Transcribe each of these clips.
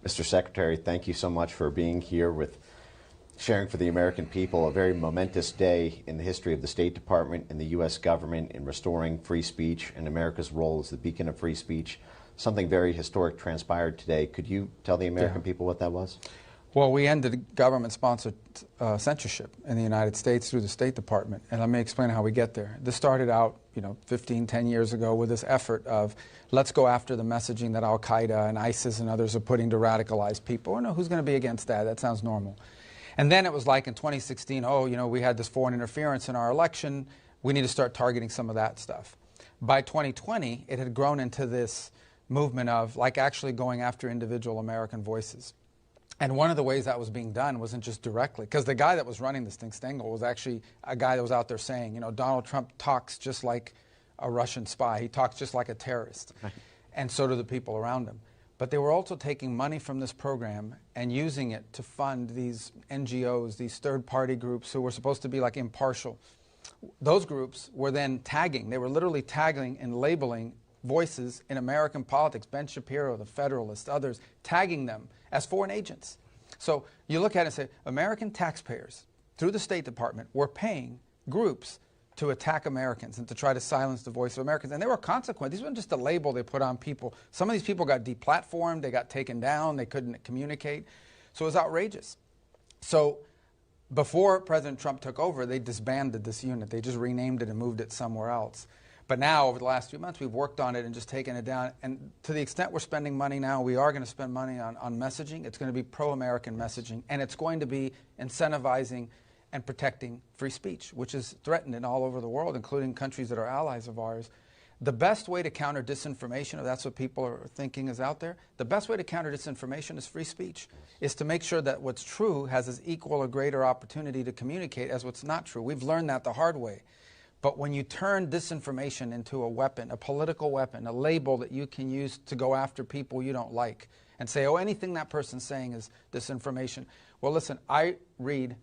Mr. Secretary, thank you so much for being here with sharing for the American people a very momentous day in the history of the State Department and the U.S. government in restoring free speech and America's role as the beacon of free speech. Something very historic transpired today. Could you tell the American people what that was? Well, we ended government-sponsored censorship in the United States through the State Department, and let me explain how we get there. This started out, 10 years ago with this effort of let's go after the messaging that Al-Qaeda and ISIS and others are putting to radicalize people. No, who's going to be against that? That sounds normal. And then it was like in 2016, we had this foreign interference in our election. We need to start targeting some of that stuff. By 2020, it had grown into this movement of actually going after individual American voices. And one of the ways that was being done wasn't just directly, because the guy that was running this thing, Stengel, was actually a guy that was out there saying, Donald Trump talks just like a Russian spy. He talks just like a terrorist. Right. And so do the people around him. But they were also taking money from this program and using it to fund these NGOs, these third-party groups who were supposed to be impartial. Those groups were then tagging. They were literally tagging and labeling voices in American politics, Ben Shapiro, the Federalist, others, tagging them as foreign agents. So you look at it and say, American taxpayers, through the State Department, were paying groups to attack Americans and to try to silence the voice of Americans. And there were consequences. These weren't just a label they put on people. Some of these people got deplatformed, they got taken down, they couldn't communicate. So it was outrageous. So before President Trump took over, they disbanded this unit. They just renamed it and moved it somewhere else. But now, over the last few months, we've worked on it and just taken it down. And to the extent we're spending money now, we are going to spend money on messaging. It's going to be pro-American messaging. And it's going to be incentivizing and protecting free speech, which is threatened in all over the world, including countries that are allies of ours. The best way to counter disinformation, if that's what people are thinking is out there, the best way to counter disinformation is free speech, is to make sure that what's true has as equal or greater opportunity to communicate as what's not true. We've learned that the hard way. But when you turn disinformation into a weapon, a political weapon, a label that you can use to go after people you don't like and say, anything that person's saying is disinformation. Well, listen, I read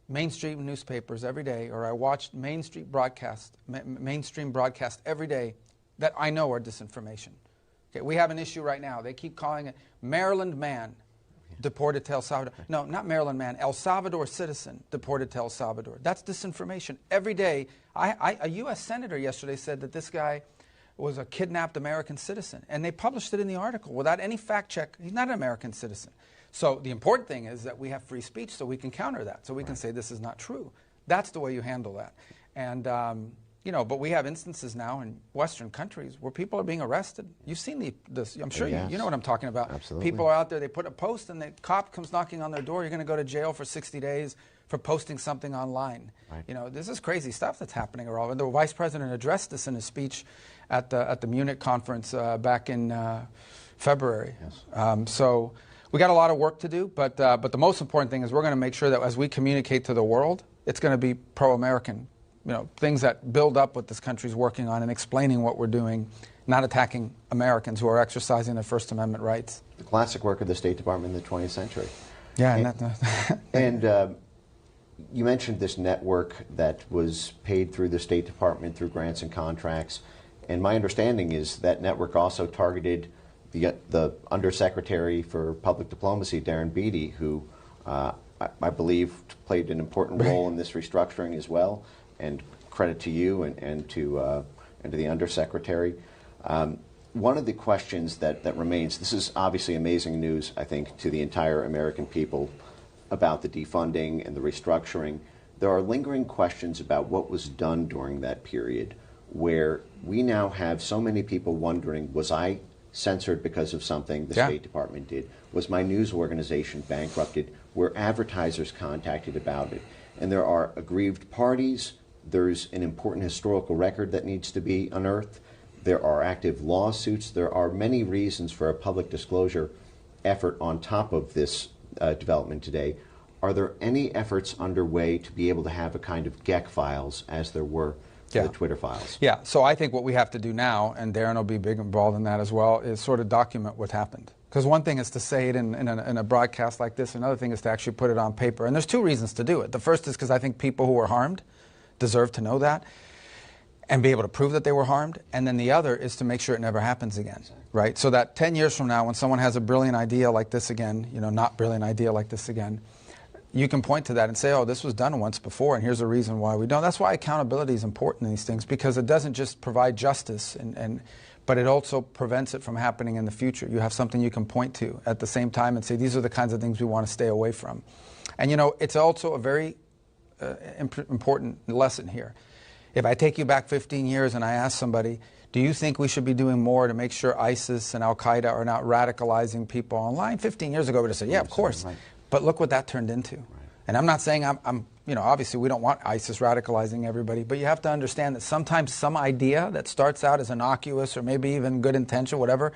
mainstream newspapers every day, or I watch mainstream broadcast every day that I know are disinformation. Okay, we have an issue right now. They keep calling it Maryland man deported to El Salvador. No, not Maryland man, El Salvador citizen deported to El Salvador. That's disinformation. Every day, a U.S. senator yesterday said that this guy was a kidnapped American citizen, and they published it in the article without any fact check. He's not an American citizen. So the important thing is that we have free speech so we can counter that, so we can say this is not true. That's the way you handle that. And, but we have instances now in Western countries where people are being arrested. You've seen this. I'm sure you know what I'm talking about. Absolutely. People are out there, they put a post and the cop comes knocking on their door. You're going to go to jail for 60 days for posting something online. Right. This is crazy stuff that's happening around. The vice president addressed this in his speech at the Munich conference back in February. Yes. So we got a lot of work to do, but the most important thing is we're going to make sure that as we communicate to the world, it's going to be pro-American. Things that build up what this country's working on and explaining what we're doing, not attacking Americans who are exercising their First Amendment rights. The classic work of the State Department in the 20th century. Yeah, and you mentioned this network that was paid through the State Department through grants and contracts, and my understanding is that network also targeted the Undersecretary for Public Diplomacy, Darren Beattie, who I believe played an important role in this restructuring as well. And credit to you and to the Undersecretary. One of the questions that remains, this is obviously amazing news, I think, to the entire American people about the defunding and the restructuring. There are lingering questions about what was done during that period, where we now have so many people wondering, was I censored because of something the State Department did? Was my news organization bankrupted? Were advertisers contacted about it? And there are aggrieved parties. There's an important historical record that needs to be unearthed. There are active lawsuits. There are many reasons for a public disclosure effort on top of this development today. Are there any efforts underway to be able to have a kind of GEC files as there were for the Twitter files? Yeah, so I think what we have to do now, and Darren will be big involved in that as well, is sort of document what happened. Because one thing is to say it in a broadcast like this, another thing is to actually put it on paper. And there's two reasons to do it. The first is because I think people who were harmed deserve to know that. and be able to prove that they were harmed, and then the other is to make sure it never happens again, right? So that 10 years from now, when someone has a brilliant idea like this again, not brilliant idea like this again, you can point to that and say, oh, this was done once before, and here's a reason why we don't. That's why accountability is important in these things, because it doesn't just provide justice, but it also prevents it from happening in the future. You have something you can point to at the same time and say, these are the kinds of things we want to stay away from. And it's also a very important lesson here. If I take you back 15 years and I ask somebody, do you think we should be doing more to make sure ISIS and Al-Qaeda are not radicalizing people online? 15 years ago, we would have said, yeah, of course. Right. But look what that turned into. Right. And I'm not saying obviously we don't want ISIS radicalizing everybody, but you have to understand that sometimes some idea that starts out as innocuous or maybe even good intention, whatever,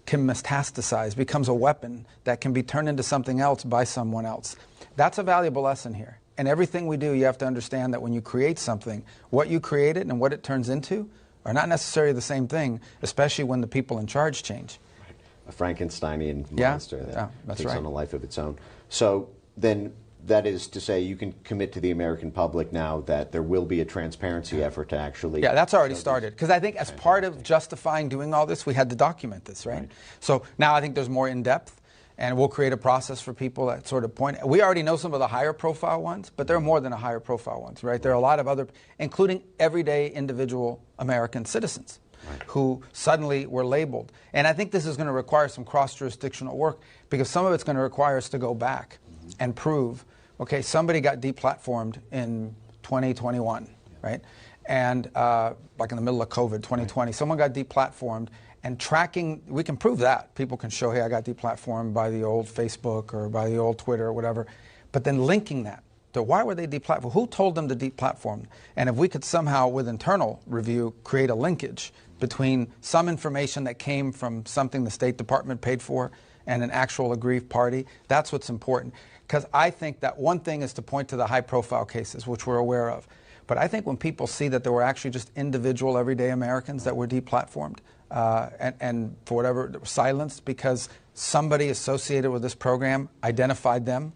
can metastasize, becomes a weapon that can be turned into something else by someone else. That's a valuable lesson here. And everything we do, you have to understand that when you create something, what you created and what it turns into are not necessarily the same thing, especially when the people in charge change. Right. A Frankensteinian monster that takes on a life of its own. So then that is to say you can commit to the American public now that there will be a transparency effort to actually... Yeah, that's already started. Because I think as part of justifying doing all this, we had to document this, right? So now I think there's more in-depth. And we'll create a process for people that sort of point. We already know some of the higher profile ones, but there are more than the higher profile ones, right? There are a lot of other, including everyday individual American citizens who suddenly were labeled. And I think this is going to require some cross-jurisdictional work, because some of it's going to require us to go back and prove, okay, somebody got deplatformed in 2021, right? And like in the middle of COVID, 2020, someone got deplatformed. And tracking, we can prove that. People can show, hey, I got deplatformed by the old Facebook or by the old Twitter or whatever. But then linking that to why were they deplatformed? Who told them to deplatform? And if we could somehow, with internal review, create a linkage between some information that came from something the State Department paid for and an actual aggrieved party, that's what's important. Because I think that one thing is to point to the high-profile cases, which we're aware of. But I think when people see that there were actually just individual, everyday Americans that were deplatformed, and for whatever, silenced because somebody associated with this program identified them,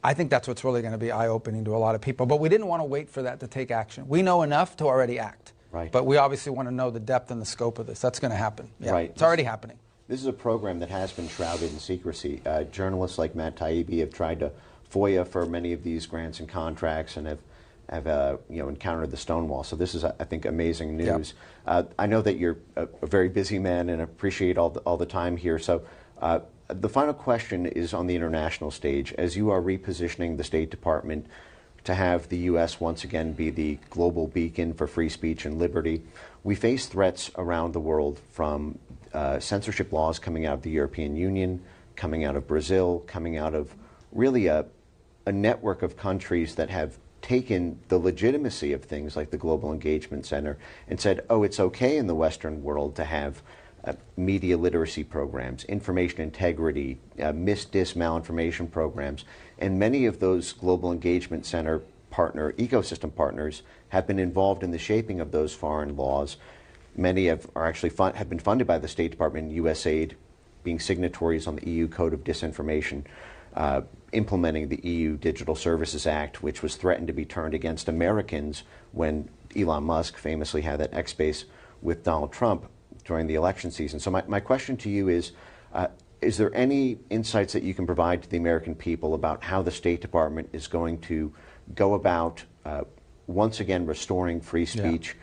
I think that's what's really going to be eye-opening to a lot of people. But we didn't want to wait for that to take action. We know enough to already act. Right. But we obviously want to know the depth and the scope of this. That's going to happen. Yeah, right. It's already happening. This is a program that has been shrouded in secrecy. Journalists like Matt Taibbi have tried to FOIA for many of these grants and contracts and have encountered the stonewall. So this is, I think, amazing news. Yep. I know that you're a very busy man and appreciate all the time here. So the final question is on the international stage. As you are repositioning the State Department to have the U.S. once again be the global beacon for free speech and liberty, we face threats around the world from censorship laws coming out of the European Union, coming out of Brazil, coming out of really a network of countries that have taken the legitimacy of things like the Global Engagement Center and said, oh, it's okay in the Western world to have media literacy programs, information integrity, malinformation programs. And many of those Global Engagement Center ecosystem partners have been involved in the shaping of those foreign laws. Many have been funded by the State Department and USAID, being signatories on the EU Code of Disinformation, implementing the EU Digital Services Act, which was threatened to be turned against Americans when Elon Musk famously had that X-Space with Donald Trump during the election season. So my question to you is there any insights that you can provide to the American people about how the State Department is going to go about once again restoring free speech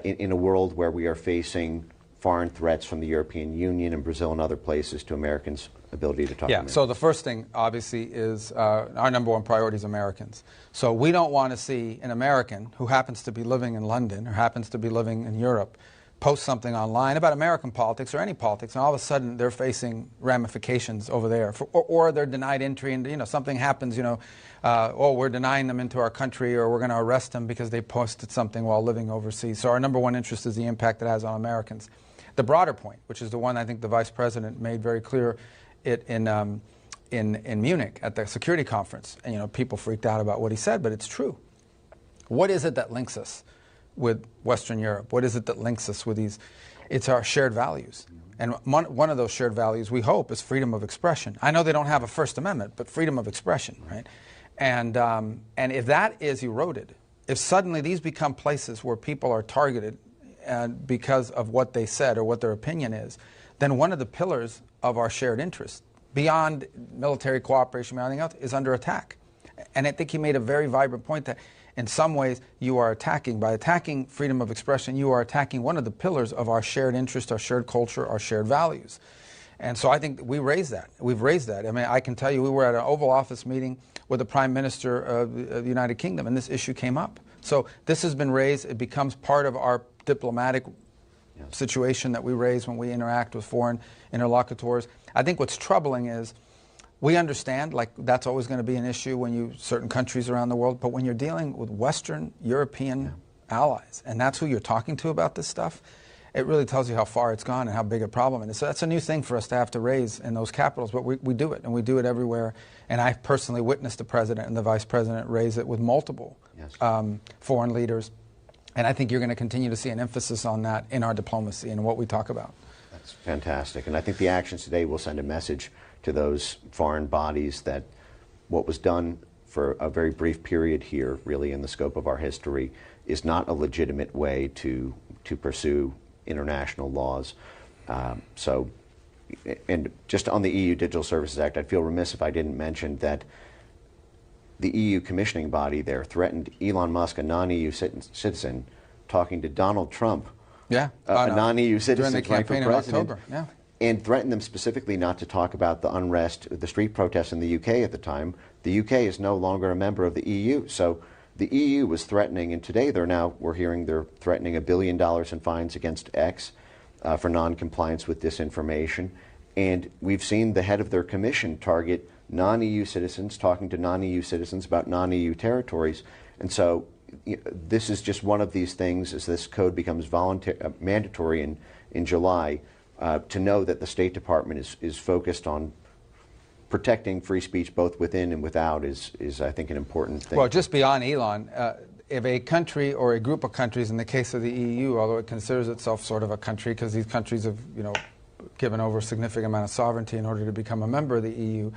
in a world where we are facing foreign threats from the European Union and Brazil and other places to Americans' ability to talk to them? So the first thing, obviously, is our number one priority is Americans. So we don't want to see an American who happens to be living in London or happens to be living in Europe post something online about American politics or any politics, and all of a sudden they're facing ramifications over there, or they're denied entry, and something happens, we're denying them into our country, or we're going to arrest them because they posted something while living overseas. So our number one interest is the impact it has on Americans. The broader point, which is the one I think the Vice President made very clear in Munich at the security conference, and people freaked out about what he said, but it's true. What is it that links us with Western Europe? What is it that links us with these? It's our shared values. And one of those shared values, we hope, is freedom of expression. I know they don't have a First Amendment, but freedom of expression, right? And if that is eroded, if suddenly these become places where people are targeted because of what they said or what their opinion is, then one of the pillars of our shared interest, beyond military cooperation, beyond anything else, is under attack. And I think he made a very vibrant point that in some ways you are attacking, by attacking freedom of expression, you are attacking one of the pillars of our shared interest, our shared culture, our shared values. And so I think we raised that. We've raised that. I mean, I can tell you we were at an Oval Office meeting with the Prime Minister of the United Kingdom, and this issue came up. So this has been raised. It becomes part of our diplomatic situation that we raise when we interact with foreign interlocutors. I think what's troubling is we understand, like, that's always going to be an issue when you, certain countries around the world, but when you're dealing with Western European allies, and that's who you're talking to about this stuff, it really tells you how far it's gone and how big a problem it is. So that's a new thing for us to have to raise in those capitals, but we do it, and we do it everywhere. And I personally witnessed the President and the Vice President raise it with multiple foreign leaders. And I think you're going to continue to see an emphasis on that in our diplomacy and what we talk about. That's fantastic. And I think the actions today will send a message to those foreign bodies that what was done for a very brief period here, really in the scope of our history, is not a legitimate way to pursue international laws. And just on the EU Digital Services Act, I'd feel remiss if I didn't mention that the EU commissioning body there threatened Elon Musk, a non-EU citizen, talking to Donald Trump, a non-EU citizen during the campaign in October, and threatened them specifically not to talk about the unrest, the street protests in the UK at the time. The UK is no longer a member of the EU, so the EU was threatening, and today we're hearing they're threatening $1 billion in fines against X for non-compliance with disinformation. And we've seen the head of their commission target non-EU citizens talking to non-EU citizens about non-EU territories. And so this is just one of these things, as this code becomes mandatory in July, to know that the State Department is focused on protecting free speech both within and without is I think, an important thing. Well, just beyond Elon, if a country or a group of countries, in the case of the EU, although it considers itself sort of a country because these countries have, given over a significant amount of sovereignty in order to become a member of the EU,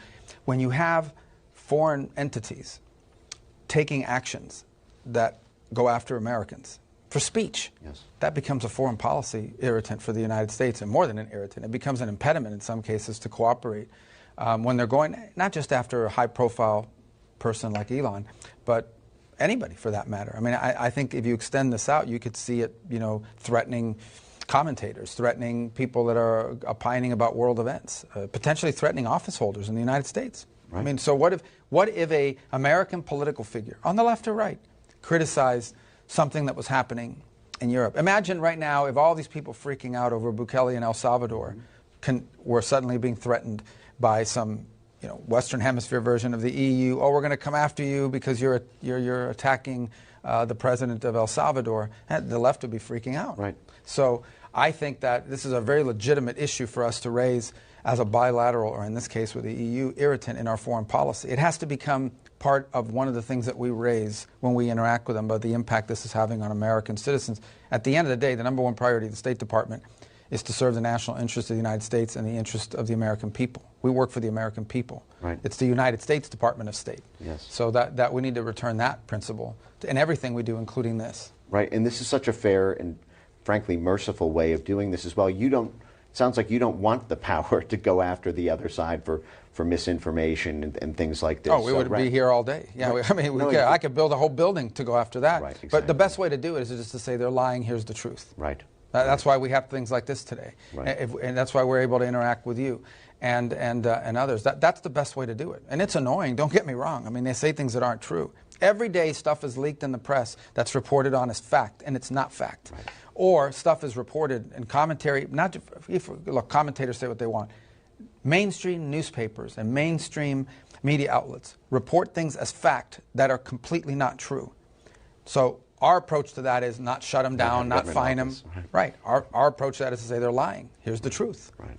when you have foreign entities taking actions that go after Americans for speech, that becomes a foreign policy irritant for the United States, and more than an irritant. It becomes an impediment in some cases to cooperate when they're going not just after a high-profile person like Elon, but anybody for that matter. I mean, I think if you extend this out, you could see it, threatening commentators, threatening people that are opining about world events, potentially threatening office holders in the United States. Right. I mean, so what if a American political figure, on the left or right, criticized something that was happening in Europe? Imagine right now if all these people freaking out over Bukele in El Salvador were suddenly being threatened by some Western Hemisphere version of the EU. Oh, we're going to come after you because you're attacking the president of El Salvador. The left would be freaking out. Right. So I think that this is a very legitimate issue for us to raise as a bilateral, or in this case with the EU, irritant in our foreign policy. It has to become part of one of the things that we raise when we interact with them about the impact this is having on American citizens. At the end of the day, the number one priority of the State Department is to serve the national interest of the United States and the interest of the American people. We work for the American people. Right. It's the United States Department of State. Yes. So that we need to return that principle in everything we do, including this. Right, and this is such a fair and frankly merciful way of doing this as well. Sounds like you don't want the power to go after the other side for misinformation and things like this. Oh, we would be here all day. Yeah, right. I mean, I could build a whole building to go after that. Right, exactly. But the best way to do it is just to say they're lying, here's the truth. Right. That's why we have things like this today. Right. And that's why we're able to interact with you and others. That's the best way to do it. And it's annoying, don't get me wrong. I mean, they say things that aren't true. Every day stuff is leaked in the press that's reported on as fact, and it's not fact. Right. Or stuff is reported in commentary, look, commentators say what they want. Mainstream newspapers and mainstream media outlets report things as fact that are completely not true. So our approach to that is not shut them down, not fine them. Right. Our approach to that is to say they're lying. Here's the truth. Right.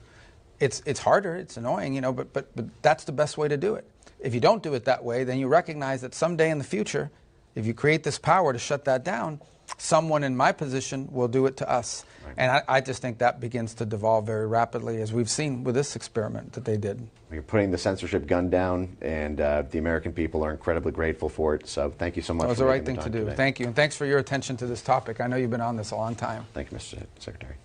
It's harder, it's annoying, but that's the best way to do it. If you don't do it that way, then you recognize that someday in the future, if you create this power to shut that down, someone in my position will do it to us. Right. And I just think that begins to devolve very rapidly, as we've seen with this experiment that they did. You're putting the censorship gun down, and the American people are incredibly grateful for it. So thank you so much. It was for the right making thing the to time do. today. Thank you. And thanks for your attention to this topic. I know you've been on this a long time. Thank you, Mr. Secretary.